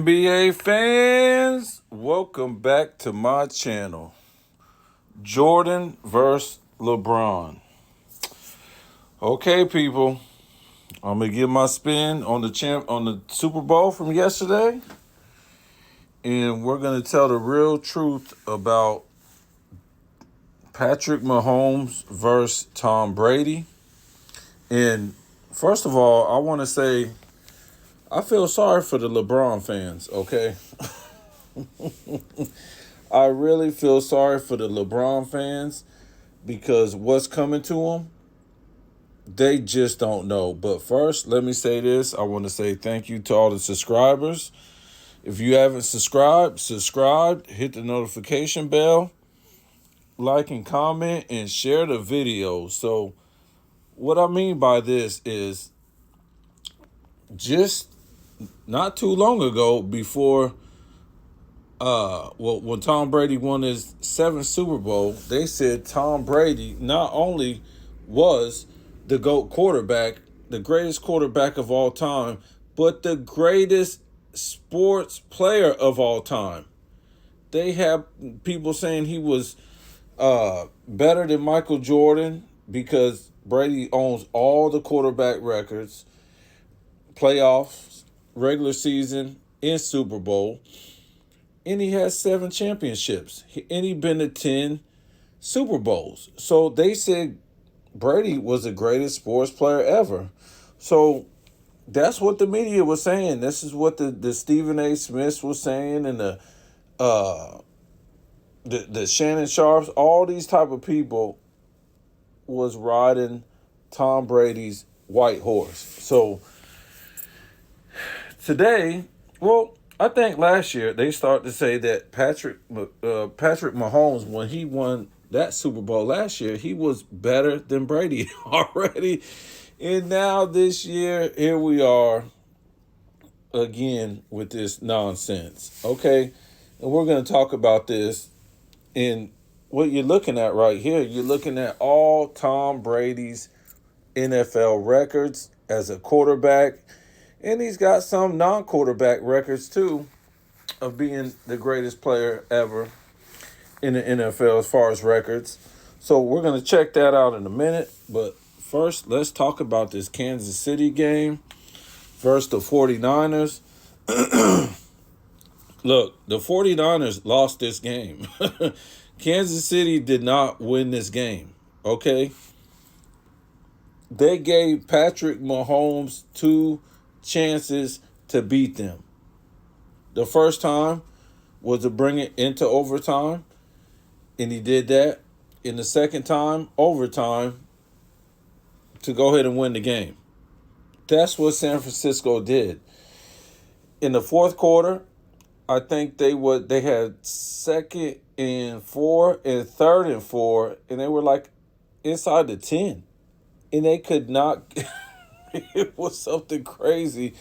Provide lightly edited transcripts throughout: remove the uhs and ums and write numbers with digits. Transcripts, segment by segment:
NBA fans, welcome back to my channel. Jordan versus LeBron. Okay, people, I'm gonna give my spin on the Super Bowl from yesterday, and we're gonna tell the real truth about Patrick Mahomes versus Tom Brady. And first of all, I want to say I feel sorry for the LeBron fans. Okay. I really feel sorry for the LeBron fans because what's coming to them, they just don't know. But first, let me say this. I want to say thank you to all the subscribers. If you haven't subscribe, hit the notification bell, like and comment, and share the video. So what I mean by this is just not too long ago before when Tom Brady won his seventh Super Bowl, they said Tom Brady not only was the GOAT quarterback, the greatest quarterback of all time, but the greatest sports player of all time. They have people saying he was better than Michael Jordan because Brady owns all the quarterback records, playoffs, regular season, and Super Bowl. And he has 7 championships. And he been to 10 Super Bowls. So they said Brady was the greatest sports player ever. So that's what the media was saying. This is what the Stephen A. Smiths was saying, and the Shannon Sharps, all these type of people was riding Tom Brady's white horse. So today, I think last year they started to say that Patrick Mahomes, when he won that Super Bowl last year, he was better than Brady already. And now this year, here we are again with this nonsense. Okay, and we're going to talk about this. And what you're looking at right here, you're looking at all Tom Brady's NFL records as a quarterback. And he's got some non-quarterback records, too, of being the greatest player ever in the NFL as far as records. So we're going to check that out in a minute. But first, let's talk about this Kansas City game versus the 49ers. Look, the 49ers lost this game. Kansas City did not win this game, okay? They gave Patrick Mahomes 2 chances to beat them. The first time was to bring it into overtime, and he did that. In the second time, overtime, to go ahead and win the game. That's what San Francisco did. In the fourth quarter, I think they had 2nd and 4 and 3rd and 4, and they were like inside the 10. And they could not. It was something crazy.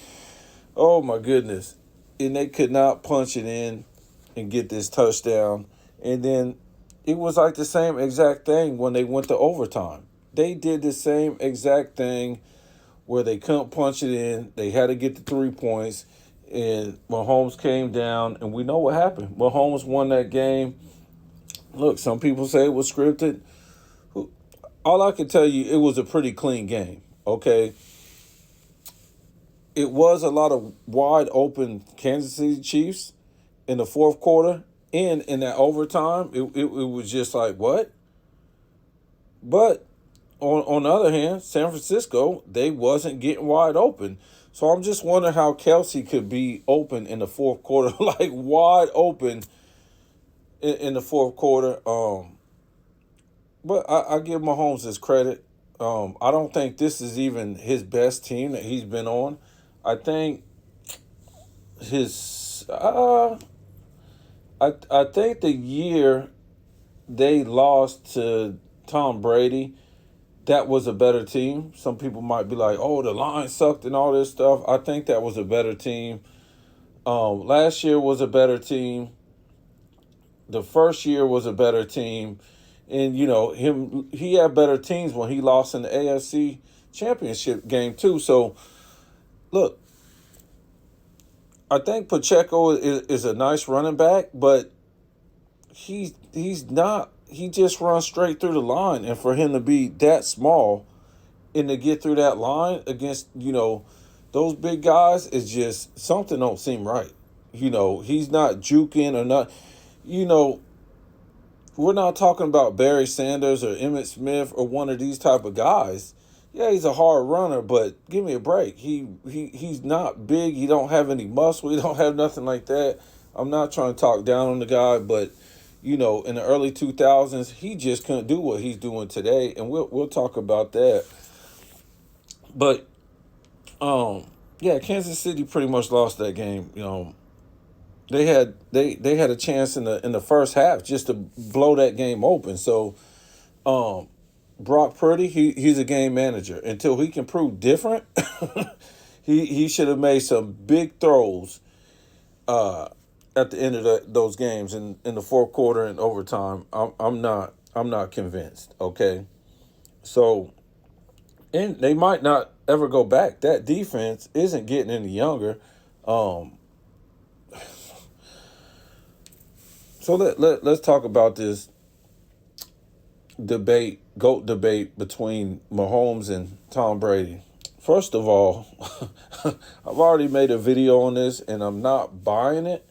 Oh, my goodness. And they could not punch it in and get this touchdown. And then it was like the same exact thing when they went to overtime. They did the same exact thing where they couldn't punch it in. They had to get the 3 points. And Mahomes came down, and we know what happened. Mahomes won that game. Look, some people say it was scripted. All I can tell you, it was a pretty clean game, okay? It was a lot of wide open Kansas City Chiefs in the fourth quarter. And in that overtime, it was just like, what? But on the other hand, San Francisco, they wasn't getting wide open. So I'm just wondering how Kelsey could be open in the fourth quarter, like wide open in the fourth quarter. But I give Mahomes his credit. I don't think this is even his best team that he's been on. I think I think the year they lost to Tom Brady, that was a better team. Some people might be like, oh, the line sucked and all this stuff. I think that was a better team. Last year was a better team. The first year was a better team. And, he had better teams when he lost in the AFC championship game, too. So, look, I think Pacheco is a nice running back, but he's not. He just runs straight through the line, and for him to be that small and to get through that line against those big guys is just something don't seem right. He's not juking or not. You know, we're not talking about Barry Sanders or Emmitt Smith or one of these type of guys. Yeah, he's a hard runner, but give me a break. He's not big. He don't have any muscle. He don't have nothing like that. I'm not trying to talk down on the guy, but in the early 2000s, he just couldn't do what he's doing today, and we'll talk about that. But yeah, Kansas City pretty much lost that game. They had a chance in the first half just to blow that game open. So um, Brock Purdy, he's a game manager. Until he can prove different, he should have made some big throws uh, at the end of those games in the fourth quarter and overtime. I'm not convinced. Okay, so and they might not ever go back. That defense isn't getting any younger. Um, so let's talk about this GOAT debate between Mahomes and Tom Brady. First of all, I've already made a video on this and I'm not buying it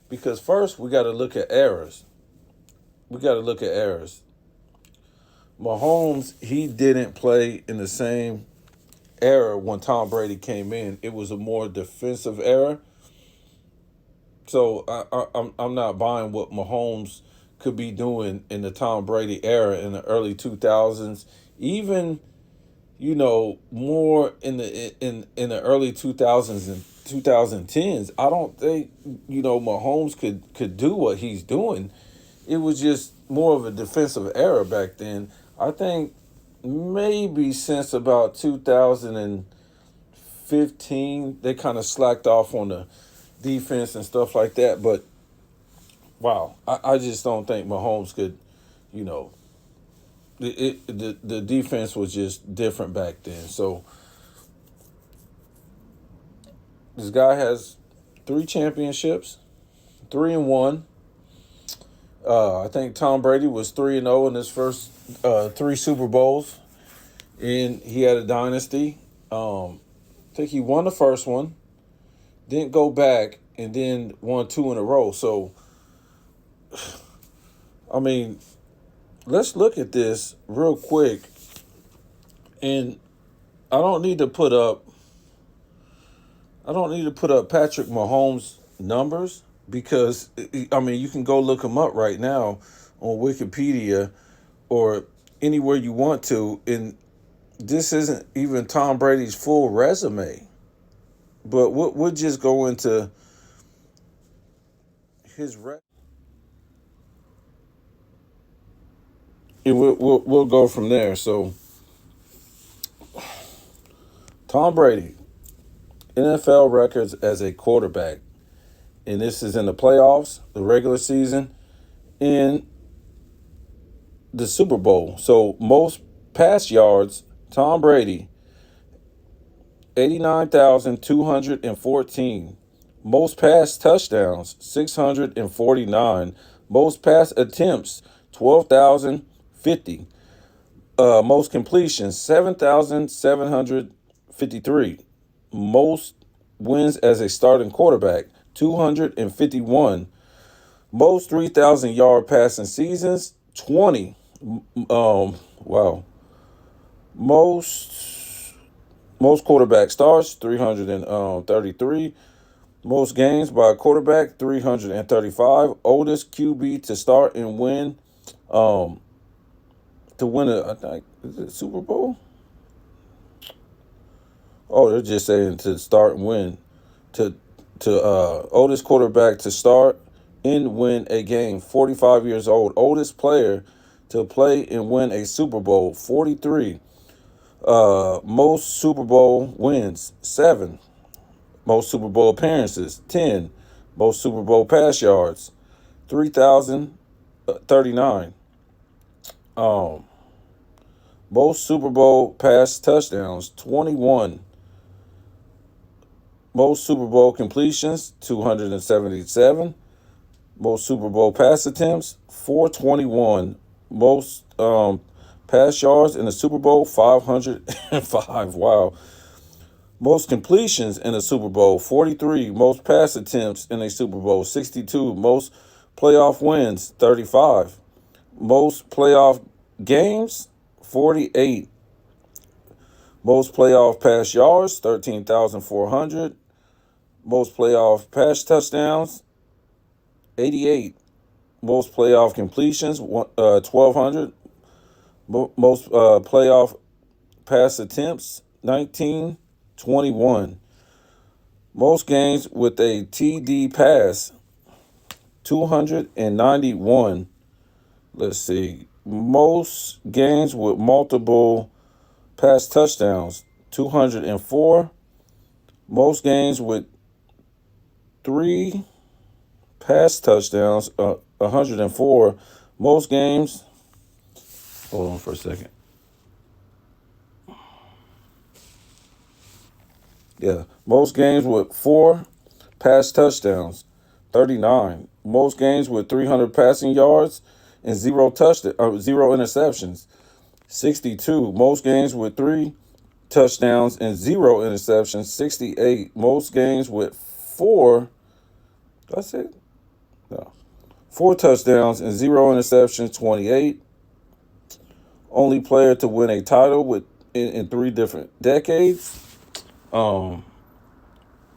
because first we got to look at errors. We got to look at errors. Mahomes, he didn't play in the same era when Tom Brady came in. It was a more defensive era. So I'm not buying what Mahomes could be doing in the Tom Brady era in the early 2000s, even more in the early 2000s and 2010s. I don't think Mahomes could do what he's doing. It was just more of a defensive era back then. I think maybe since about 2015 they kind of slacked off on the defense and stuff like that. But wow, I just don't think Mahomes could, you know, the defense was just different back then. So this guy has 3 championships, 3-1. I think Tom Brady was 3-0 in his first 3 Super Bowls, and he had a dynasty. I think he won the first one, didn't go back, and then won 2 in a row. So, I mean, let's look at this real quick. And I don't need to put up Patrick Mahomes numbers because I mean you can go look him up right now on Wikipedia or anywhere you want to, and this isn't even Tom Brady's full resume. But we'll just go into his and we'll go from there. So Tom Brady, NFL records as a quarterback, and this is in the playoffs, the regular season, and the Super Bowl. So most pass yards, Tom Brady, 89,214. Most pass touchdowns, 649. Most pass attempts, 12,050. Most completions, 7,753. Most wins as a starting quarterback, 251. Most 3,000-yard passing seasons, 20. Wow. Most quarterback starts, 333. Most games by a quarterback, 335. Oldest QB to start and win, to win a, I think, is it Super Bowl? Oh, they're just saying to start and win. To oldest quarterback to start and win a game, 45 years old. Oldest player to play and win a Super Bowl, 43. Most Super Bowl wins, 7. Most Super Bowl appearances, 10. Most Super Bowl pass yards, 3,039. Um, Most Super Bowl pass touchdowns, 21. Most Super Bowl completions, 277. Most Super Bowl pass attempts, 421. Most pass yards in the Super Bowl, 505. Wow. Most completions in the Super Bowl, 43. Most pass attempts in a Super Bowl, 62. Most playoff wins, 35. Most playoff games, 48. Most playoff pass yards, 13,400. Most playoff pass touchdowns, 88. Most playoff completions, 1,200. Most playoff pass attempts, 19, 21. Most games with a TD pass, 291. Let's see. Most games with multiple pass touchdowns, 204. Most games with three pass touchdowns, 104. Most games, hold on for a second. Yeah, most games with four pass touchdowns, 39. Most games with 300 passing yards and zero interceptions, 62. Most games with three touchdowns and zero interceptions, 68. Most games with four, that's it? No. Four touchdowns and zero interceptions, 28. Only player to win a title in three different decades. Um,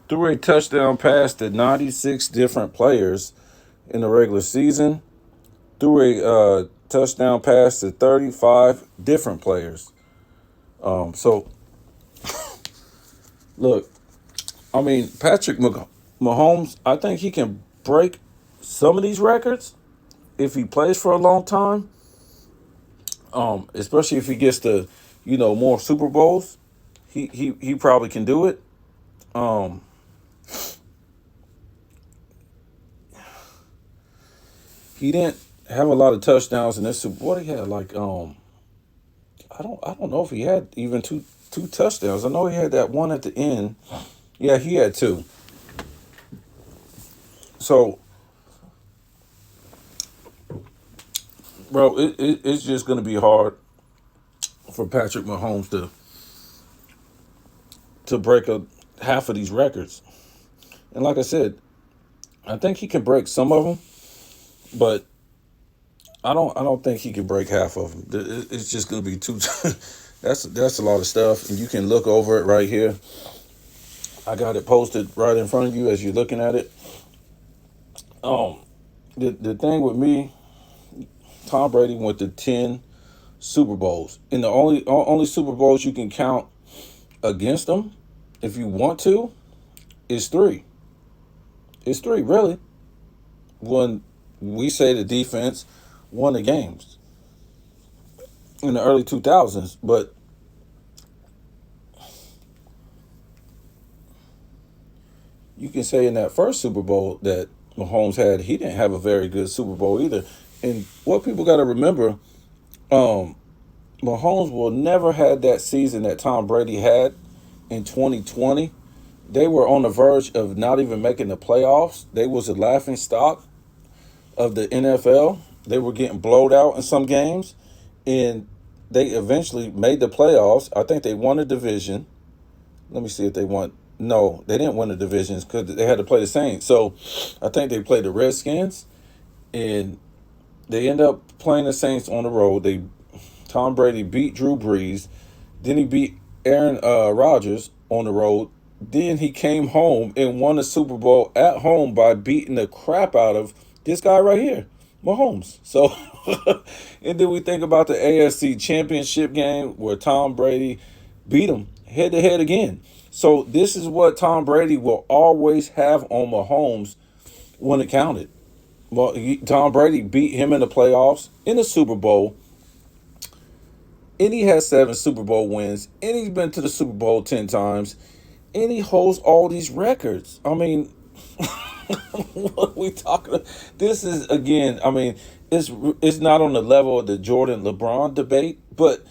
Threw a touchdown pass to 96 different players in the regular season. Threw a touchdown pass to 35 different players. So, look, I mean, Mahomes, I think he can break some of these records if he plays for a long time, especially if he gets to, more Super Bowls. He probably can do it. Um, he didn't have a lot of touchdowns in this Super Bowl. He had like I don't know if he had even two touchdowns. I know he had that one at the end. Yeah, he had two. So, bro, it's just gonna be hard for Patrick Mahomes to break half of these records. And like I said, I think he can break some of them, but I don't think he can break half of them. It's just gonna be too. That's a lot of stuff, and you can look over it right here. I got it posted right in front of you as you're looking at it. Um, the thing with me, Tom Brady went to 10 Super Bowls, and the only Super Bowls you can count against him, if you want to, is three. It's three, really. When we say the defense won the games in the early 2000s, but you can say in that first Super Bowl that Mahomes had, he didn't have a very good Super Bowl either. And what people got to remember, um, Mahomes will never had that season that Tom Brady had in 2020. They were on the verge of not even making the playoffs. They was a laughing stock of the NFL. They were getting blowed out in some games, and they eventually made the playoffs. I think they won a division. Let me see if they won. No, they didn't win the divisions because they had to play the Saints. So I think they played the Redskins, and they end up playing the Saints on the road. Tom Brady beat Drew Brees. Then he beat Aaron Rodgers on the road. Then he came home and won the Super Bowl at home by beating the crap out of this guy right here, Mahomes. So, and then we think about the AFC Championship game where Tom Brady beat him head to head again. So this is what Tom Brady will always have on Mahomes when it counted. Well, Tom Brady beat him in the playoffs, in the Super Bowl, and he has 7 Super Bowl wins, and he's been to the Super Bowl 10 times, and he holds all these records. I mean, what are we talking about? This is, again, I mean, it's not on the level of the Jordan LeBron debate, but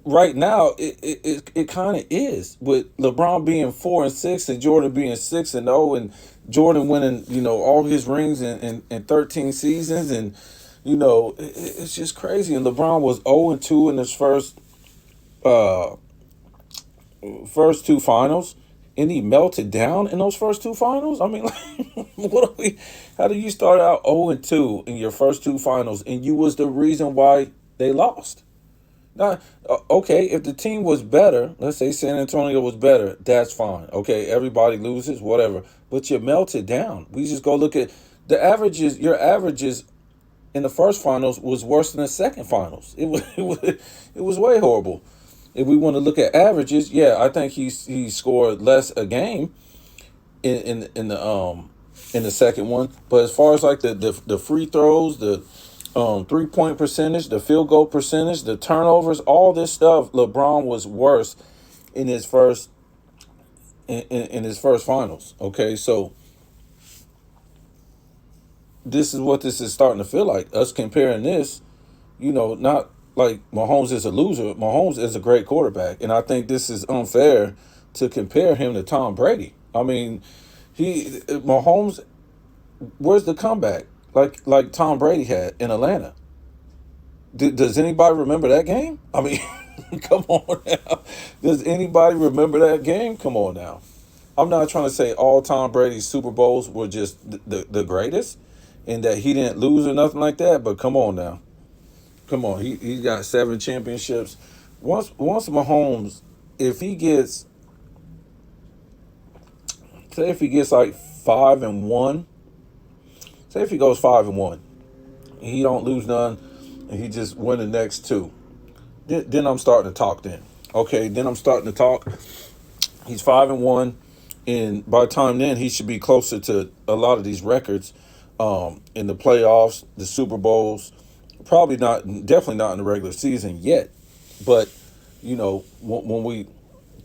right now it kind of is, with LeBron being 4-6 and Jordan being 6-0, and Jordan winning all his rings in 13 seasons, and it's just crazy. And LeBron was 0-2 in his uh first two finals, and he melted down in those first two finals. I mean, like, what are we? How do you start out 0-2 in your first two finals, and you was the reason why they lost? Now, okay, if the team was better, let's say San Antonio was better, that's fine. Okay, everybody loses, whatever. But you melted down. We just go look at the averages. Your averages in the first finals was worse than the second finals. It was way horrible. If we want to look at averages, yeah, I think he scored less a game in the second one. But as far as like the free throws, the 3-point percentage, the field goal percentage, the turnovers, all this stuff, LeBron was worse in his first in his first finals. Okay, so this is what this is starting to feel like. Us comparing this, not like Mahomes is a loser. Mahomes is a great quarterback, and I think this is unfair to compare him to Tom Brady. I mean, Mahomes, where's the comeback like Tom Brady had in Atlanta? Does anybody remember that game? I mean, come on now. Does anybody remember that game? Come on now. I'm not trying to say all Tom Brady's Super Bowls were just the greatest and that he didn't lose or nothing like that, but come on now. Come on. He got 7 championships. Once Mahomes, if he gets, say if he gets like 5-1, say if he goes 5-1, he don't lose none, and he just win the next two. Then I'm starting to talk. Okay. Then I'm starting to talk. He's 5-1, and by the time then he should be closer to a lot of these records, in the playoffs, the Super Bowls. Probably not, definitely not in the regular season yet. But when we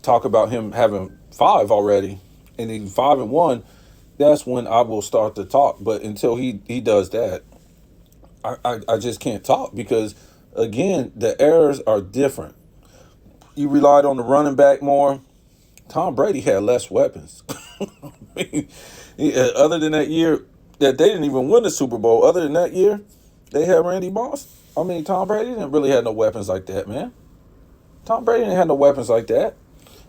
talk about him having five already, and he's 5-1, that's when I will start to talk. But until he does that, I just can't talk, because again, the errors are different. You relied on the running back more. Tom Brady had less weapons. I mean, other than that year that they didn't even win the Super Bowl, other than that year, they had Randy Moss. I mean, Tom Brady didn't really have no weapons like that, man. Tom Brady didn't have no weapons like that.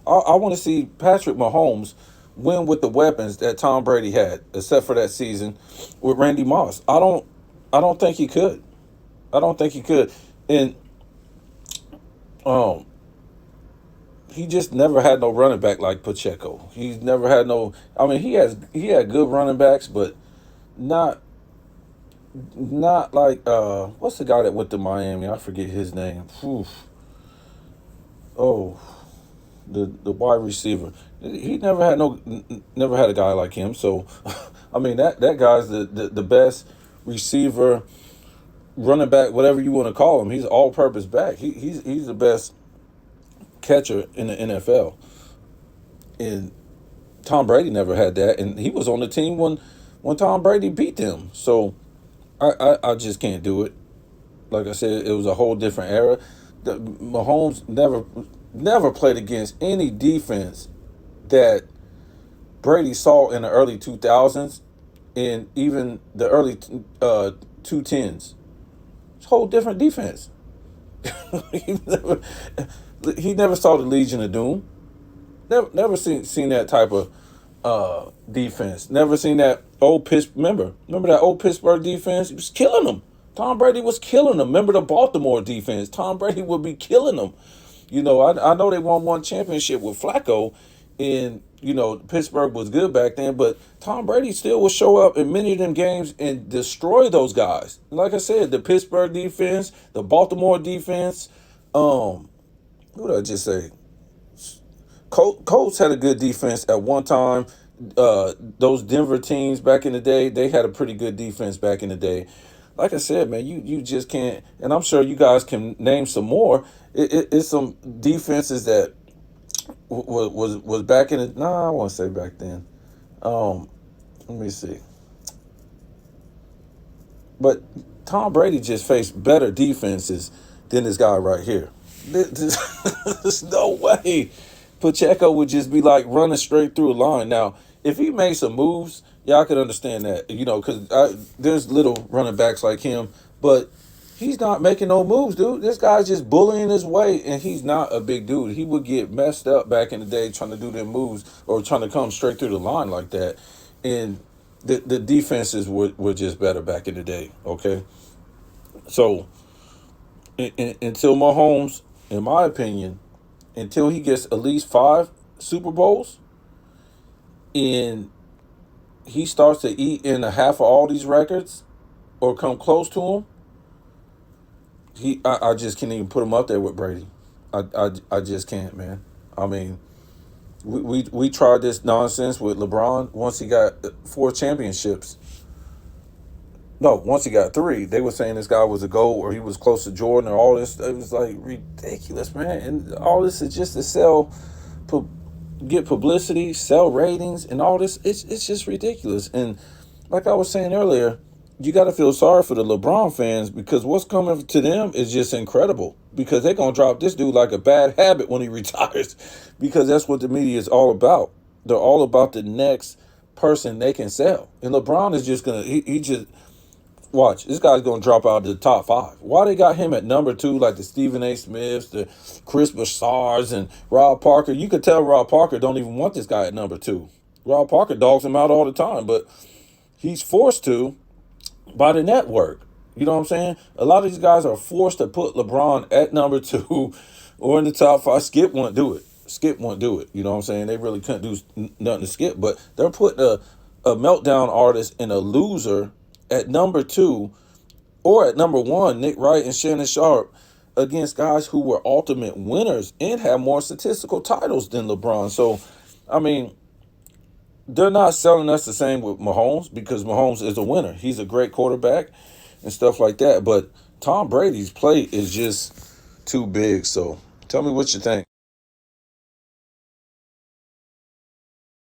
I want to see Patrick Mahomes win with the weapons that Tom Brady had, except for that season with Randy Moss. I don't think he could. I don't think he could. And um, he just never had no running back like Pacheco. He's never had no. I mean, he had good running backs, but not not like what's the guy that went to Miami? I forget his name. Oof. Oh, the wide receiver. He never had a guy like him. So, I mean that guy's the best receiver, running back, whatever you want to call him. He's an all-purpose back. He's the best catcher in the NFL. And Tom Brady never had that, and he was on the team when Tom Brady beat them. So I just can't do it. Like I said, it was a whole different era. Mahomes never played against any defense that Brady saw in the early 2000s and even the early 2010s. It's a whole different defense. he never he never saw the Legion of Doom. Never seen that type of defense. Never seen that old Remember that old Pittsburgh defense? He was killing them. Tom Brady was killing them. Remember the Baltimore defense? Tom Brady would be killing them. I know they won one championship with Flacco, and Pittsburgh was good back then, but Tom Brady still will show up in many of them games and destroy those guys. Like I said, the Pittsburgh defense, the Baltimore defense. What did I just say? Colts had a good defense at one time. Those Denver teams back in the day, they had a pretty good defense back in the day. Like I said, man, you just can't. And I'm sure you guys can name some more. It's some defenses that was back in the. Nah, I won't say back then. Um, Let me see. But Tom Brady just faced better defenses than this guy right here. There's no way Pacheco would just be like running straight through a line. Now, if he made some moves, yeah, I could understand that, because there's little running backs like him, but he's not making no moves, dude. This guy's just bullying his way, and he's not a big dude. He would get messed up back in the day trying to do them moves or trying to come straight through the line like that. And the defenses were just better back in the day, okay? So, until Mahomes, in my opinion, until he gets at least 5 Super Bowls and he starts to eat in a half of all these records or come close to him, I just can't even put him up there with Brady. I just can't, man. I mean, we tried this nonsense with LeBron once he got 4 championships. No, once he got 3, they were saying this guy was a GOAT or he was close to Jordan or all this. It was like ridiculous, man. And all this is just to sell, get publicity, sell ratings, and all this. It's just ridiculous. And like I was saying earlier, you got to feel sorry for the LeBron fans because what's coming to them is just incredible. Because they're gonna drop this dude like a bad habit when he retires, because that's what the media is all about. They're all about the next person they can sell. And LeBron is just gonna he just watch, this guy's gonna drop out of the top 5. Why they got him at number 2, like the Stephen A. Smiths, the Chris Broussards, and Rob Parker? You could tell Rob Parker don't even want this guy at number 2. Rob Parker dogs him out all the time, but he's forced to by the network. You know what I'm saying? A lot of these guys are forced to put LeBron at number 2 or in the top 5. Skip won't do it. Skip won't do it. You know what I'm saying? They really couldn't do nothing to Skip, but they're putting a meltdown artist and a loser at number 2 or at number 1, Nick Wright and Shannon Sharp, against guys who were ultimate winners and have more statistical titles than LeBron. So, I mean, they're not selling us the same with Mahomes because Mahomes is a winner. He's a great quarterback and stuff like that. But Tom Brady's play is just too big. So tell me what you think.